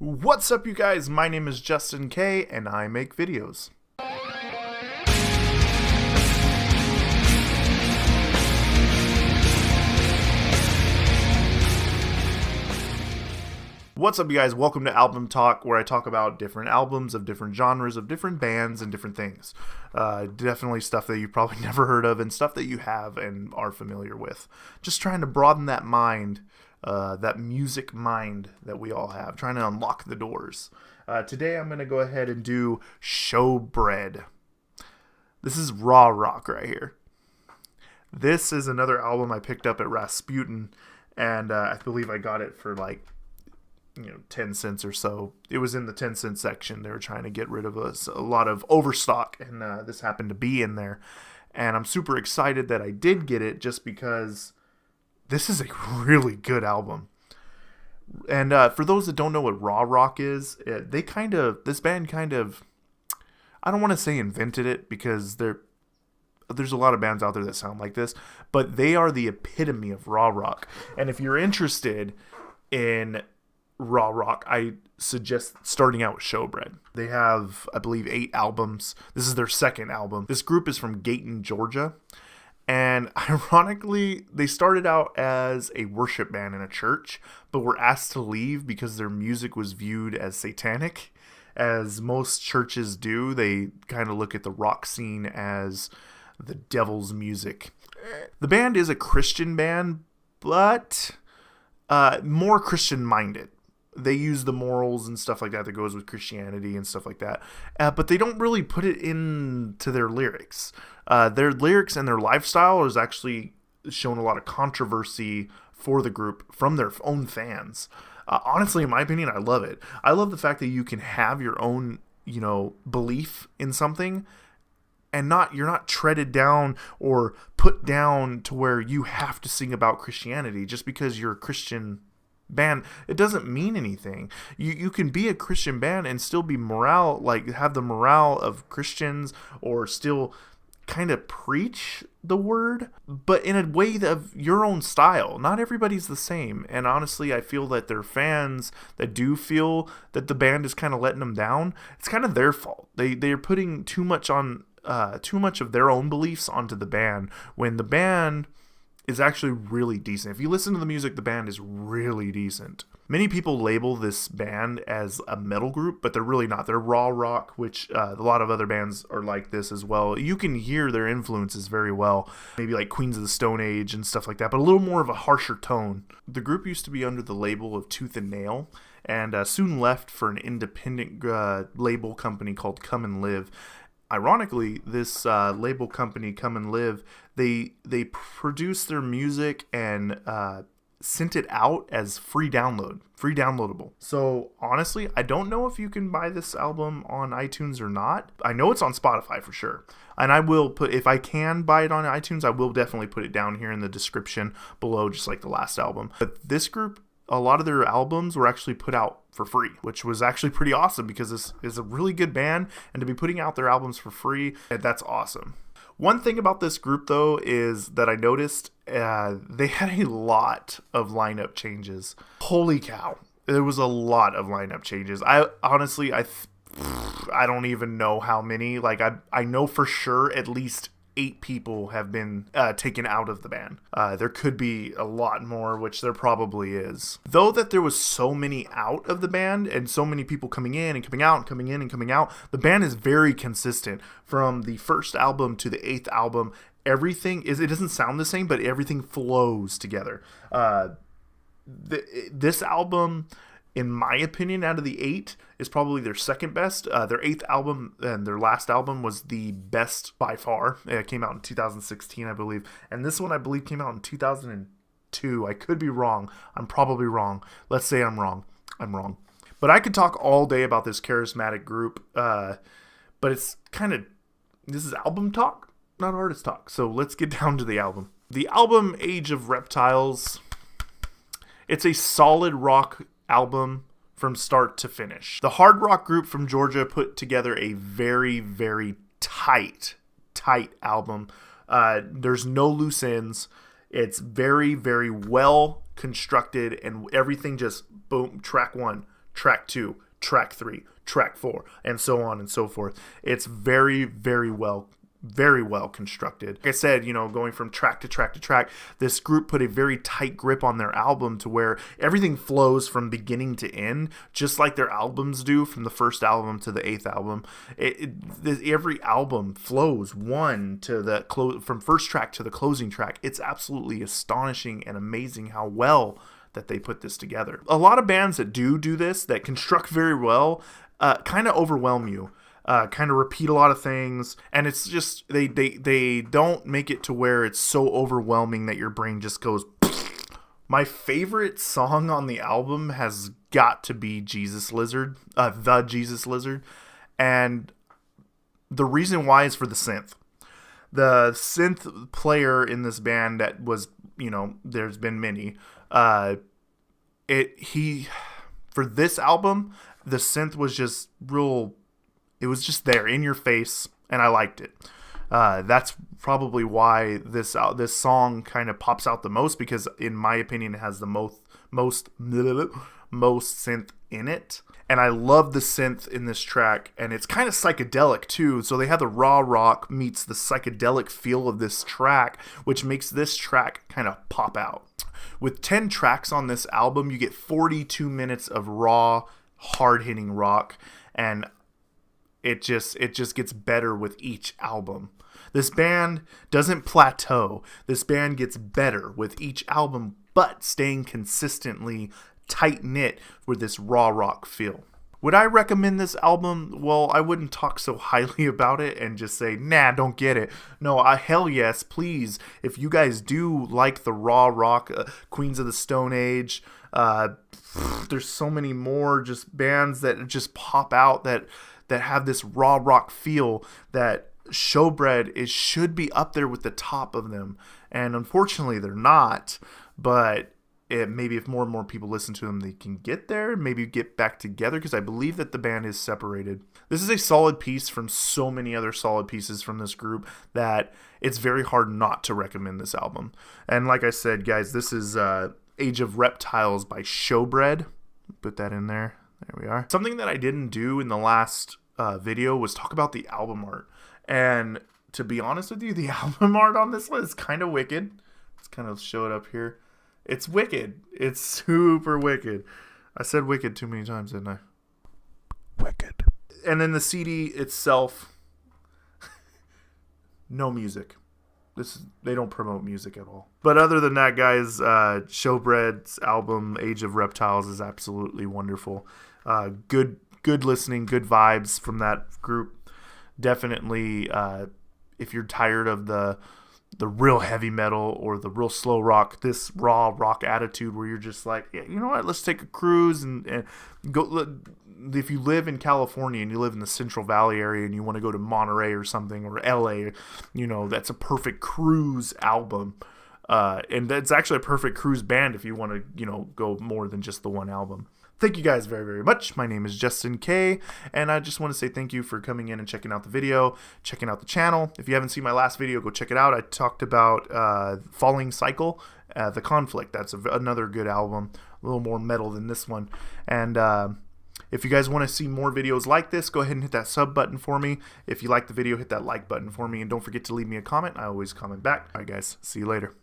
What's up, you guys? My name is Justin K, and I make videos. What's up, you guys? Welcome to Album Talk, where I talk about different albums of different genres of different bands and different things. Definitely stuff that you've probably never heard of and stuff that you have and are familiar with. Just trying to broaden that mind, that music mind that we all have, trying to unlock the doors. Today I'm going to go ahead and do Showbread. This is raw rock right here. This is another album I picked up at Rasputin, and I believe I got it for like 10 cents or so. It was in the 10-cent section. They were trying to get rid of a lot of overstock, and this happened to be in there. And I'm super excited that I did get it, just because this is a really good album. And for those that don't know what raw rock is, this band kind of, I don't want to say invented it, because there's a lot of bands out there that sound like this, but they are the epitome of raw rock. And if you're interested in raw rock, I suggest starting out with Showbread. They have, I believe, 8 albums. This is their second album. This group is from Gayton, Georgia. And ironically, they started out as a worship band in a church, but were asked to leave because their music was viewed as satanic. As most churches do, they kind of look at the rock scene as the devil's music. The band is a Christian band, but more Christian-minded. They use the morals and stuff like that goes with Christianity and stuff like that. But they don't really put it into their lyrics. Their lyrics and their lifestyle has actually shown a lot of controversy for the group from their own fans. Honestly, in my opinion, I love it. I love the fact that you can have your own, belief in something, and you're not treaded down or put down to where you have to sing about Christianity just because you're a Christian band. It doesn't mean anything. You can be a Christian band and still be have the morale of Christians, or still kind of preach the word, but in a way of your own style. Not everybody's the same, and honestly, I feel that their fans that do feel that the band is kind of letting them down, it's kind of their fault. They're putting too much of their own beliefs onto the band, when the band is actually really decent. If you listen to the music, the band is really decent. Many people label this band as a metal group, but they're really not. They're raw rock, which a lot of other bands are like this as well. You can hear their influences very well, maybe like Queens of the Stone Age and stuff like that, but a little more of a harsher tone. The group used to be under the label of Tooth and Nail, and soon left for an independent label company called Come and Live. Ironically, this label company, Come and Live, they produce their music and sent it out as free downloadable. So honestly, I don't know if you can buy this album on iTunes or not. I know it's on Spotify for sure. And I will if I can buy it on iTunes, I will definitely put it down here in the description below, just like the last album. But this group, a lot of their albums were actually put out for free, which was actually pretty awesome, because this is a really good band, and to be putting out their albums for free, that's awesome. One thing about this group, though, is that I noticed they had a lot of lineup changes. Holy cow. There was a lot of lineup changes. I don't even know how many. I know for sure at least 8 people have been taken out of the band. There could be a lot more, which there probably is. Though that there was so many out of the band and so many people coming in and coming out and coming in and coming out, the band is very consistent. From the first album to the 8th album, it doesn't sound the same, but everything flows together. This album, in my opinion, out of the 8, is probably their second best. Their 8th album and their last album was the best by far. It came out in 2016, I believe. And this one, I believe, came out in 2002. I could be wrong. I'm probably wrong. Let's say I'm wrong. I'm wrong. But I could talk all day about this charismatic group. But this is album talk, not artist talk. So let's get down to the album. The album Age of Reptiles. It's a solid rock album from start to finish. The hard rock group from Georgia put together a very, very tight album. There's no loose ends. It's very, very well constructed, and everything just boom, track 1, track 2, track 3, track 4, and so on and so forth. It's very, very well constructed. Like I said, going from track to track to track, this group put a very tight grip on their album to where everything flows from beginning to end, just like their albums do from the first album to the 8th album. Every album flows from first track to the closing track. It's absolutely astonishing and amazing how well that they put this together. A lot of bands that do this, that construct very well, kind of overwhelm you. Kind of repeat a lot of things, and it's just they don't make it to where it's so overwhelming that your brain just goes. My favorite song on the album has got to be Jesus Lizard, the Jesus Lizard, and the reason why is for the synth. The synth player in this band that was, there's been many. For this album, the synth was just real. It was just there in your face, and I liked it. That's probably why this song kind of pops out the most, because in my opinion, it has the most synth in it. And I love the synth in this track, and it's kind of psychedelic too. So they have the raw rock meets the psychedelic feel of this track, which makes this track kind of pop out. With 10 tracks on this album, you get 42 minutes of raw, hard-hitting rock, and it just gets better with each album. This band doesn't plateau. This band gets better with each album, but staying consistently tight-knit with this raw rock feel. Would I recommend this album? Well, I wouldn't talk so highly about it and just say, nah, don't get it. No, hell yes, please. If you guys do like the raw rock, Queens of the Stone Age, there's so many more just bands that just pop out that have this raw rock feel that Showbread should be up there with the top of them. And unfortunately, they're not. But maybe if more and more people listen to them, they can get there, maybe get back together, because I believe that the band is separated. This is a solid piece from so many other solid pieces from this group that it's very hard not to recommend this album. And like I said, guys, this is Age of Reptiles by Showbread. Put that in there. There we are. Something that I didn't do in the last video was talk about the album art. And to be honest with you, the album art on this one is kind of wicked. Let's kind of show it up here. It's wicked. It's super wicked. I said wicked too many times, didn't I? Wicked. And then the CD itself, no music. They don't promote music at all. But other than that, guys, Showbread's album Age of Reptiles is absolutely wonderful. Good listening, good vibes from that group. Definitely, if you're tired of the real heavy metal or the real slow rock, this raw rock attitude where you're just like, yeah, you know what, let's take a cruise and go. If you live in California and you live in the Central Valley area and you want to go to Monterey or something, or LA, that's a perfect cruise album. And that's actually a perfect cruise band if you want to, go more than just the one album. Thank you guys very, very much. My name is Justin K, and I just want to say thank you for coming in and checking out the video, checking out the channel. If you haven't seen my last video, go check it out. I talked about Falling Cycle, The Conflict. That's another good album, a little more metal than this one. And if you guys want to see more videos like this, go ahead and hit that sub button for me. If you like the video, hit that like button for me, and don't forget to leave me a comment. I always comment back. All right, guys, see you later.